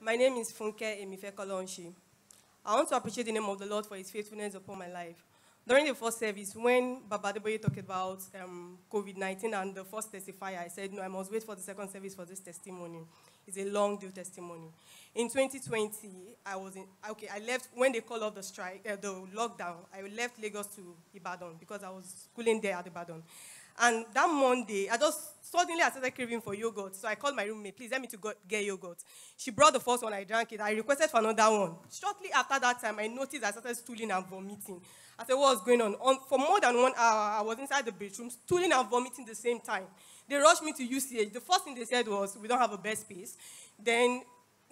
My name is Funke Kolonshi. I want to appreciate the name of the Lord for his faithfulness upon my life. During the first service, when Baba Deboye talked about COVID-19 and the first testifier, I said, no, I must wait for the second service for this testimony. It's a long due testimony. In 2020, I left, when they called off the strike, the lockdown, I left Lagos to Ibadan because I was schooling there at Ibadan. And that Monday, I started craving for yogurt. So I called my roommate, please let me to go get yogurt. She brought the first one, I drank it. I requested for another one. Shortly after that time, I noticed I started stooling and vomiting. I said, what was going on? For more than 1 hour, I was inside the bedroom, stooling and vomiting at the same time. They rushed me to UCH. The first thing they said was, we don't have a bed space. Then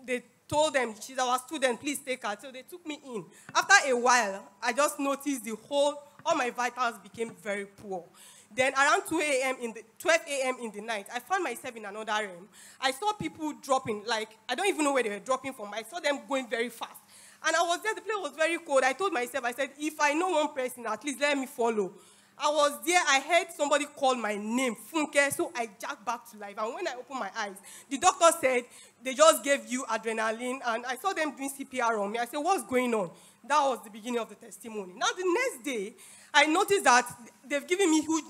they told them, she's our student, please take her. So they took me in. After a while, I just noticed all my vitals became very poor. Then around 12 a.m. in the night, I found myself in another room. I saw people dropping, like, I don't even know where they were dropping from. I saw them going very fast. And I was there, the place was very cold. I told myself, I said, if I know one person, at least let me follow. I was there, I heard somebody call my name, Funke, so I jacked back to life. And when I opened my eyes, the doctor said, they just gave you adrenaline, and I saw them doing CPR on me. I said, what's going on? That was the beginning of the testimony. Now, the next day, I noticed that they've given me huge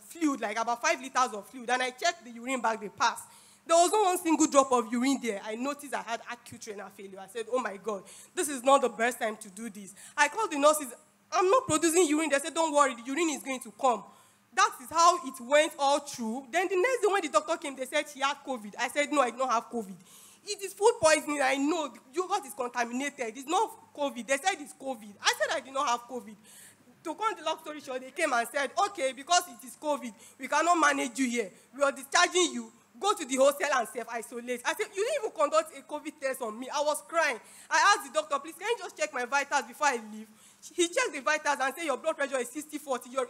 fluid, like about 5 liters of fluid, and I checked the urine bag they passed. There was not one single drop of urine there. I noticed I had acute renal failure. I said, oh my God, this is not the best time to do this. I called the nurses. I'm not producing urine. They said, don't worry, the urine is going to come. That is how it went all through. Then the next day when the doctor came, they said she had COVID. I said, no, I don't have COVID. It is food poisoning. I know the yogurt is contaminated. It's not COVID. They said it's COVID. I said I did not have COVID. To cut the long story short, they came and said, okay, because it is COVID, we cannot manage you here. We are discharging you. Go to the hostel and self-isolate. I said, you didn't even conduct a COVID test on me. I was crying. I asked the doctor, please, can you just check my vitals before I leave? He checked the vitals and said, your blood pressure is 60/40. Your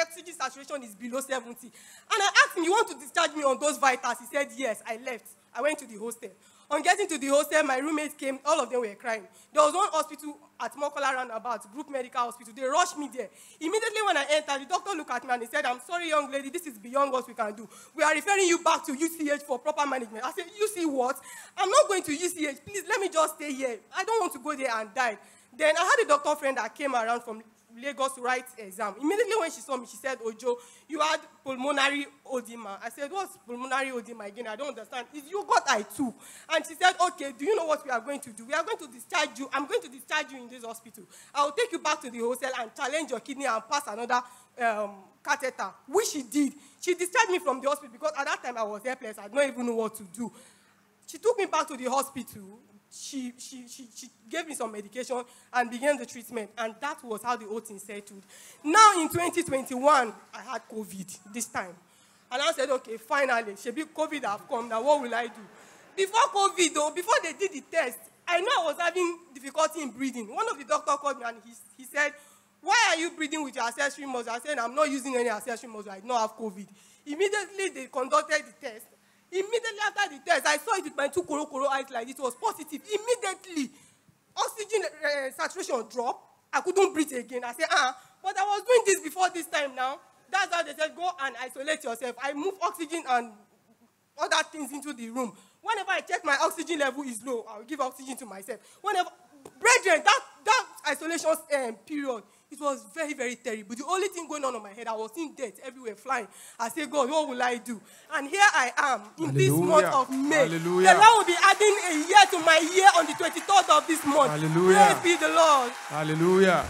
oxygen saturation is below 70. And I asked him, you want to discharge me on those vitals? He said, yes. I left. I went to the hostel. On getting to the hostel, my roommates came. All of them were crying. There was one hospital at Mokola Roundabout, Group Medical Hospital. They rushed me there. Immediately when I entered, the doctor looked at me and he said, I'm sorry, young lady, this is beyond what we can do. We are referring you back to UCH for proper management. I said, UC what? I'm not going to UCH. Please, let me just stay here. I don't want to go there and die. Then I had a doctor friend that came around from Lagos to write exam. Immediately when she saw me, she said, Ojo, you had pulmonary edema. I said, what's pulmonary edema again? I don't understand. It's yogurt I took. And she said, okay, do you know what we are going to do? We are going to discharge you. I'm going to discharge you in this hospital. I will take you back to the hostel and challenge your kidney and pass another catheter, which she did. She discharged me from the hospital because at that time I was helpless. I didn't even know what to do. She took me back to the hospital. She gave me some medication and began the treatment, and that was how the whole thing settled. Now in 2021, I had COVID this time. And I said, okay, finally, COVID have come, now what will I do? Before COVID, though, before they did the test, I know I was having difficulty in breathing. One of the doctors called me and he said, why are you breathing with your accessory muscle? I said, I'm not using any accessory muscle, I don't have COVID. Immediately, they conducted the test. Immediately after the test, I saw it with my 2 koro eyes like it was positive. Immediately, oxygen saturation dropped. I couldn't breathe again. I said, but I was doing this before this time now. That's how they said, go and isolate yourself. I move oxygen and other things into the room. Whenever I check my oxygen level is low, I'll give oxygen to myself. Brethren, that isolation period, it was very, very terrible. The only thing going on my head, I was seeing death everywhere flying. I said, God, what will I do? And here I am in this month of May. Hallelujah. The Lord will be adding a year to my year on the 23rd of this month. Hallelujah. Praise be the Lord. Hallelujah.